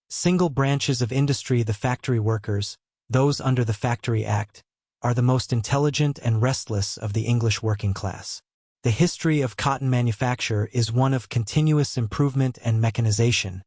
Single branches of industry. The factory workers, those under the Factory Act, are the most intelligent and restless of the English working class. The history of cotton manufacture is one of continuous improvement and mechanization,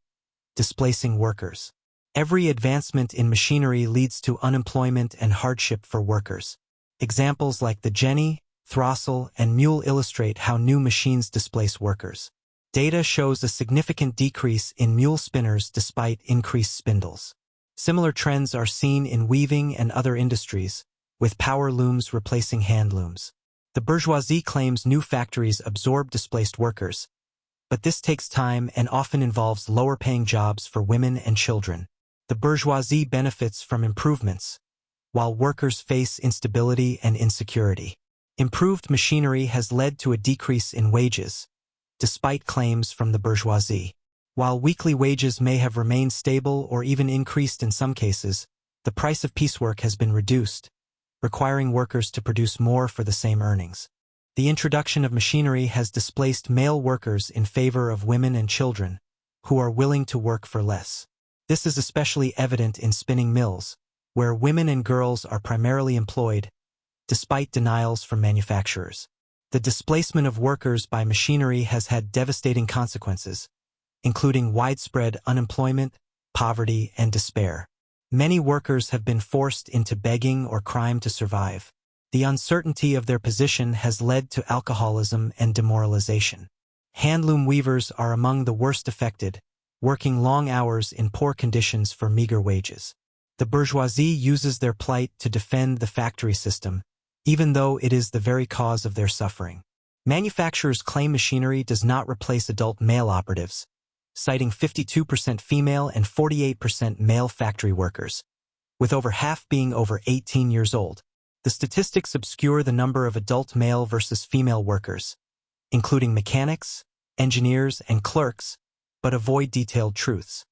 displacing workers. Every advancement in machinery leads to unemployment and hardship for workers. Examples like the jenny, throstle, and mule illustrate how new machines displace workers. Data shows a significant decrease in mule spinners despite increased spindles. Similar trends are seen in weaving and other industries, with power looms replacing hand looms. The bourgeoisie claims new factories absorb displaced workers, but this takes time and often involves lower-paying jobs for women and children. The bourgeoisie benefits from improvements, while workers face instability and insecurity. Improved machinery has led to a decrease in wages, despite claims from the bourgeoisie. While weekly wages may have remained stable or even increased in some cases, the price of piecework has been reduced, requiring workers to produce more for the same earnings. The introduction of machinery has displaced male workers in favor of women and children, who are willing to work for less. This is especially evident in spinning mills, where women and girls are primarily employed, despite denials from manufacturers. The displacement of workers by machinery has had devastating consequences, including widespread unemployment, poverty, and despair. Many workers have been forced into begging or crime to survive. The uncertainty of their position has led to alcoholism and demoralization. Handloom weavers are among the worst affected, working long hours in poor conditions for meager wages. The bourgeoisie uses their plight to defend the factory system, even though it is the very cause of their suffering. Manufacturers claim machinery does not replace adult male operatives, citing 52% female and 48% male factory workers, with over half being over 18 years old. The statistics obscure the number of adult male versus female workers, including mechanics, engineers, and clerks, but avoid detailed truths.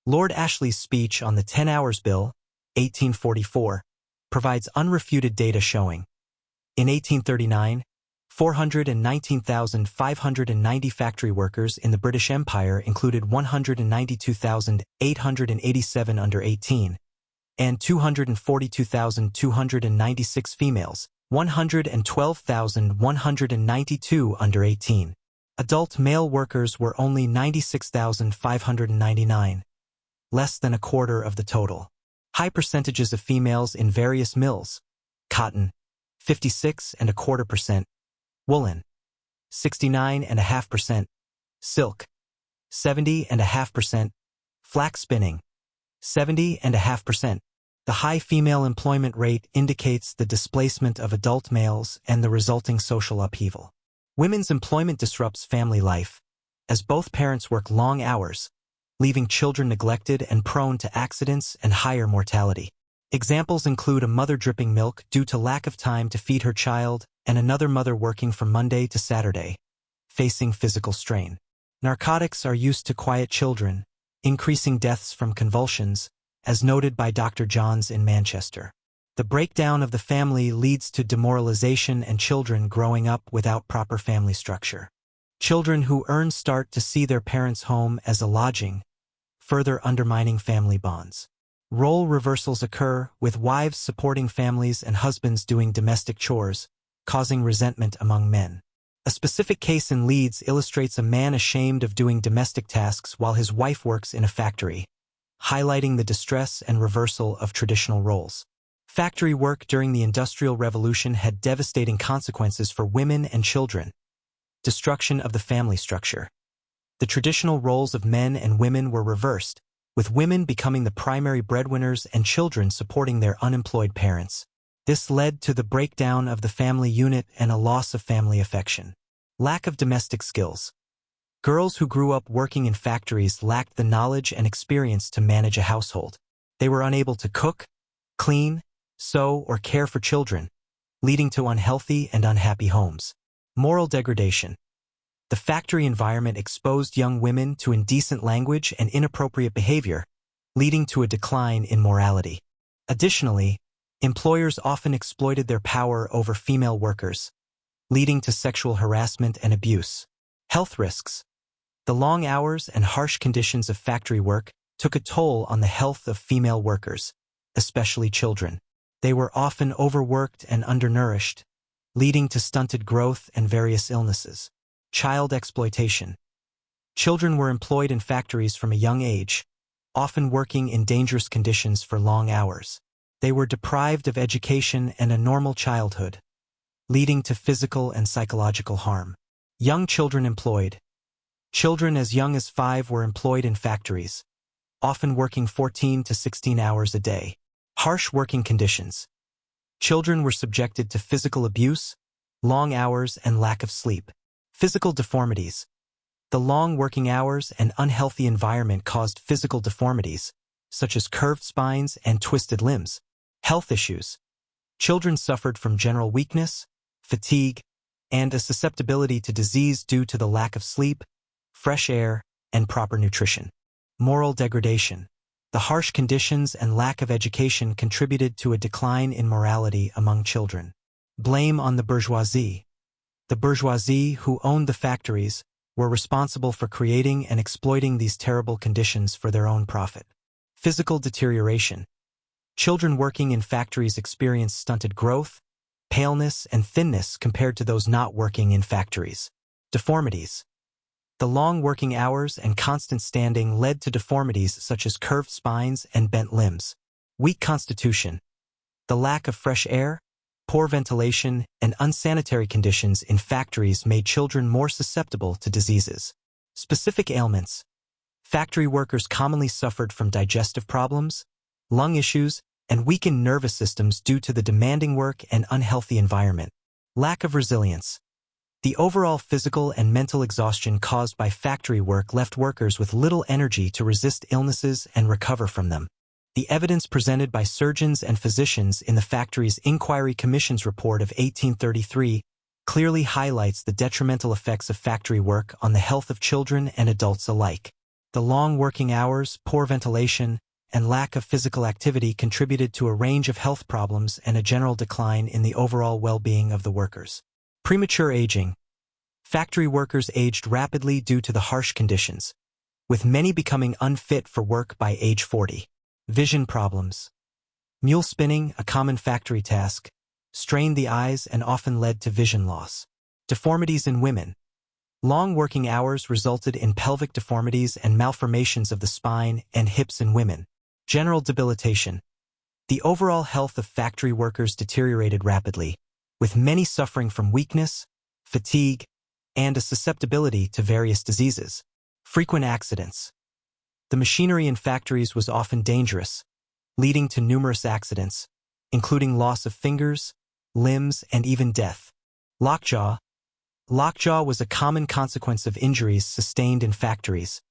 Lord Ashley's speech on the 10 Hours Bill, 1844, provides unrefuted data showing, in 1839, 419,590 factory workers in the British Empire included 192,887 under 18, and 242,296 females, 112,192 under 18. Adult male workers were only 96,599, less than a quarter of the total. High percentages of females in various mills: cotton, 56.25%, woolen, 69.5%, silk, 70.5%, flax spinning, 70.5%. The high female employment rate indicates the displacement of adult males and the resulting social upheaval. Women's employment disrupts family life, as both parents work long hours, leaving children neglected and prone to accidents and higher mortality. Examples include a mother dripping milk due to lack of time to feed her child and another mother working from Monday to Saturday, facing physical strain. Narcotics are used to quiet children, increasing deaths from convulsions, as noted by Dr. Johns in Manchester. The breakdown of the family leads to demoralization and children growing up without proper family structure. Children who earn start to see their parents' home as a lodging, further undermining family bonds. Role reversals occur, with wives supporting families and husbands doing domestic chores, causing resentment among men. A specific case in Leeds illustrates a man ashamed of doing domestic tasks while his wife works in a factory, highlighting the distress and reversal of traditional roles. Factory work during the Industrial Revolution had devastating consequences for women and children. Destruction of the family structure. The traditional roles of men and women were reversed, with women becoming the primary breadwinners and children supporting their unemployed parents. This led to the breakdown of the family unit and a loss of family affection. Lack of domestic skills. Girls who grew up working in factories lacked the knowledge and experience to manage a household. They were unable to cook, clean, sew, or care for children, leading to unhealthy and unhappy homes. Moral degradation. The factory environment exposed young women to indecent language and inappropriate behavior, leading to a decline in morality. Additionally, employers often exploited their power over female workers, leading to sexual harassment and abuse. Health risks. The long hours and harsh conditions of factory work, took a toll on the health of female workers, especially children. They were often overworked and undernourished, leading to stunted growth and various illnesses. Child exploitation. Children were employed in factories from a young age, often working in dangerous conditions for long hours. They were deprived of education and a normal childhood, leading to physical and psychological harm. Young children employed. Children as young as 5 were employed in factories, often working 14 to 16 hours a day. Harsh working conditions. Children were subjected to physical abuse, long hours, and lack of sleep. Physical deformities. The long working hours and unhealthy environment caused physical deformities, such as curved spines and twisted limbs. Health issues. Children suffered from general weakness, fatigue, and a susceptibility to disease due to the lack of sleep, fresh air, and proper nutrition. Moral degradation. The harsh conditions and lack of education contributed to a decline in morality among children. Blame on the bourgeoisie. The bourgeoisie, who owned the factories, were responsible for creating and exploiting these terrible conditions for their own profit. Physical deterioration. Children working in factories experienced stunted growth, paleness, and thinness compared to those not working in factories. Deformities. The long working hours and constant standing led to deformities such as curved spines and bent limbs. Weak constitution. The lack of fresh air, poor ventilation, and unsanitary conditions in factories made children more susceptible to diseases. Specific ailments. Factory workers commonly suffered from digestive problems, lung issues, and weakened nervous systems due to the demanding work and unhealthy environment. Lack of resilience. The overall physical and mental exhaustion caused by factory work left workers with little energy to resist illnesses and recover from them. The evidence presented by surgeons and physicians in the Factories Inquiry Commission's report of 1833 clearly highlights the detrimental effects of factory work on the health of children and adults alike. The long working hours, poor ventilation, and lack of physical activity contributed to a range of health problems and a general decline in the overall well-being of the workers. Premature aging. Factory workers aged rapidly due to the harsh conditions, with many becoming unfit for work by age 40. Vision problems. Mule spinning, a common factory task, strained the eyes and often led to vision loss. Deformities in women. Long working hours resulted in pelvic deformities and malformations of the spine and hips in women. General debilitation. The overall health of factory workers deteriorated rapidly, with many suffering from weakness, fatigue, and a susceptibility to various diseases. Frequent accidents. The machinery in factories was often dangerous, leading to numerous accidents, including loss of fingers, limbs, and even death. Lockjaw. Lockjaw was a common consequence of injuries sustained in factories,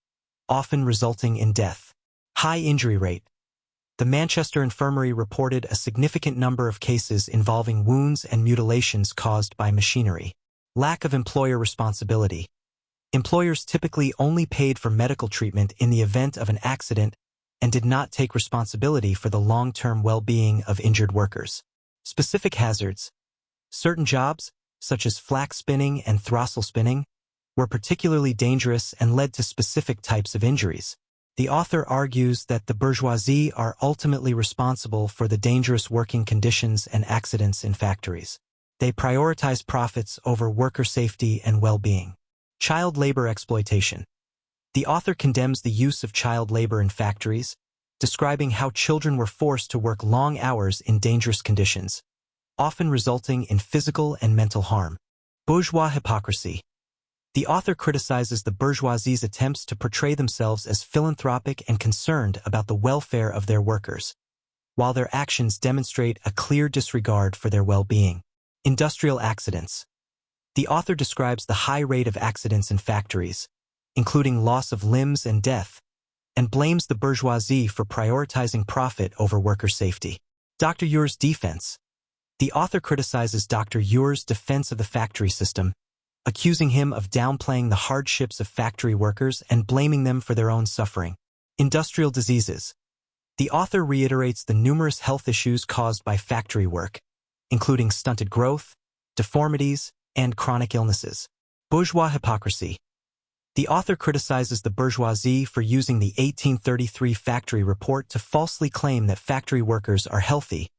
often resulting in death. High injury rate. The Manchester Infirmary reported a significant number of cases involving wounds and mutilations caused by machinery. Lack of employer responsibility. Employers typically only paid for medical treatment in the event of an accident and did not take responsibility for the long-term well-being of injured workers. Specific hazards. Certain jobs, such as flax spinning and throstle spinning, were particularly dangerous and led to specific types of injuries. The author argues that the bourgeoisie are ultimately responsible for the dangerous working conditions and accidents in factories. They prioritize profits over worker safety and well-being. Child labor exploitation. The author condemns the use of child labor in factories, describing how children were forced to work long hours in dangerous conditions, often resulting in physical and mental harm. Bourgeois hypocrisy. The author criticizes the bourgeoisie's attempts to portray themselves as philanthropic and concerned about the welfare of their workers, while their actions demonstrate a clear disregard for their well-being. Industrial accidents. The author describes the high rate of accidents in factories, including loss of limbs and death, and blames the bourgeoisie for prioritizing profit over worker safety. Dr. Ure's defense. The author criticizes Dr. Ure's defense of the factory system, accusing him of downplaying the hardships of factory workers and blaming them for their own suffering. Industrial diseases. The author reiterates the numerous health issues caused by factory work, including stunted growth, deformities, and chronic illnesses. Bourgeois hypocrisy. The author criticizes the bourgeoisie for using the 1833 factory report to falsely claim that factory workers are healthy,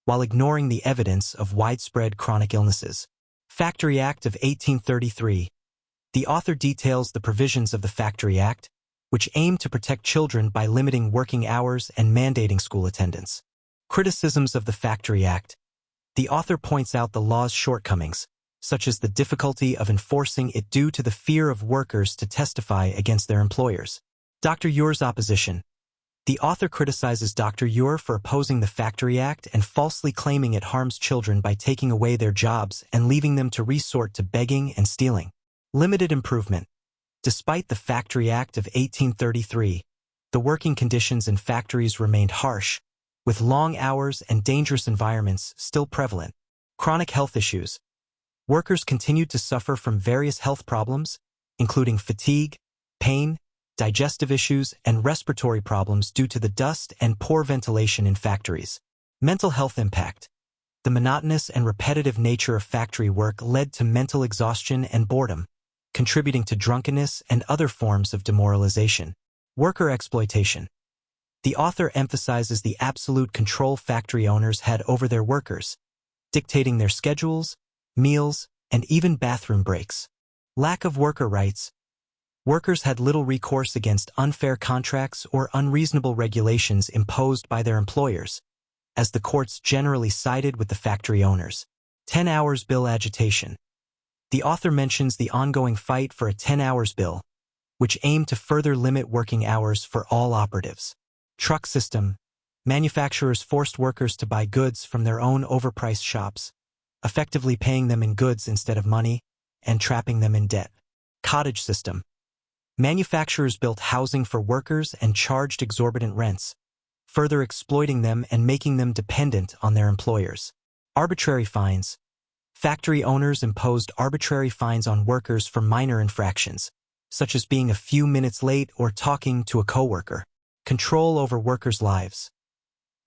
while ignoring the evidence of widespread chronic illnesses. Factory Act of 1833. The author details the provisions of the Factory Act, which aim to protect children by limiting working hours and mandating school attendance. Criticisms of the Factory Act. The author points out the law's shortcomings, such as the difficulty of enforcing it due to the fear of workers to testify against their employers. Dr. Ure's opposition. The author criticizes Dr. Ure for opposing the Factory Act and falsely claiming it harms children by taking away their jobs and leaving them to resort to begging and stealing. Limited improvement. Despite the Factory Act of 1833, the working conditions in factories remained harsh, with long hours and dangerous environments still prevalent. Chronic health issues. Workers continued to suffer from various health problems, including fatigue, pain, digestive issues, and respiratory problems due to the dust and poor ventilation in factories. Mental health impact. The monotonous and repetitive nature of factory work led to mental exhaustion and boredom, contributing to drunkenness and other forms of demoralization. Worker exploitation. The author emphasizes the absolute control factory owners had over their workers, dictating their schedules, meals, and even bathroom breaks. Lack of worker rights. Workers had little recourse against unfair contracts or unreasonable regulations imposed by their employers, as the courts generally sided with the factory owners. 10 hours bill agitation. The author mentions the ongoing fight for a 10 hours bill, which aimed to further limit working hours for all operatives. Truck system. Manufacturers forced workers to buy goods from their own overpriced shops, effectively paying them in goods instead of money, and trapping them in debt. Cottage system. Manufacturers built housing for workers and charged exorbitant rents, further exploiting them and making them dependent on their employers. Arbitrary fines. Factory owners imposed arbitrary fines on workers for minor infractions, such as being a few minutes late or talking to a coworker. Control over workers' lives.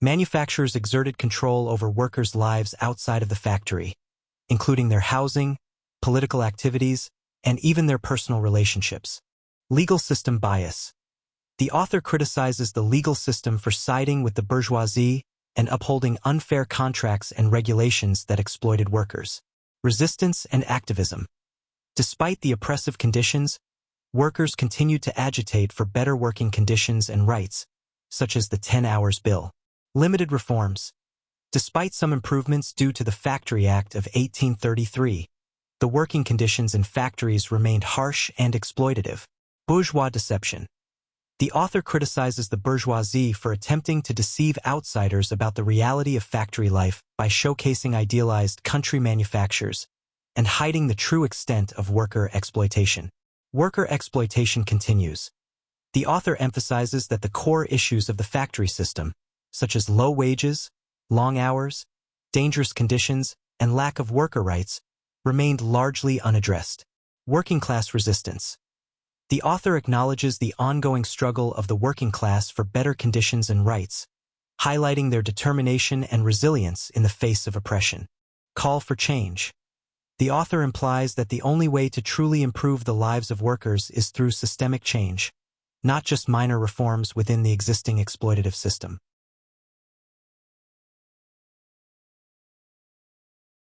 Manufacturers exerted control over workers' lives outside of the factory, including their housing, political activities, and even their personal relationships. Legal system bias. The author criticizes the legal system for siding with the bourgeoisie and upholding unfair contracts and regulations that exploited workers. Resistance and activism. Despite the oppressive conditions, workers continued to agitate for better working conditions and rights, such as the 10 hours bill. Limited reforms. Despite some improvements due to the Factory Act of 1833, the working conditions in factories remained harsh and exploitative. Bourgeois deception. The author criticizes the bourgeoisie for attempting to deceive outsiders about the reality of factory life by showcasing idealized country manufactures and hiding the true extent of worker exploitation. Worker exploitation continues. The author emphasizes that the core issues of the factory system, such as low wages, long hours, dangerous conditions, and lack of worker rights, remained largely unaddressed. Working class resistance. The author acknowledges the ongoing struggle of the working class for better conditions and rights, highlighting their determination and resilience in the face of oppression. Call for change. The author implies that the only way to truly improve the lives of workers is through systemic change, not just minor reforms within the existing exploitative system.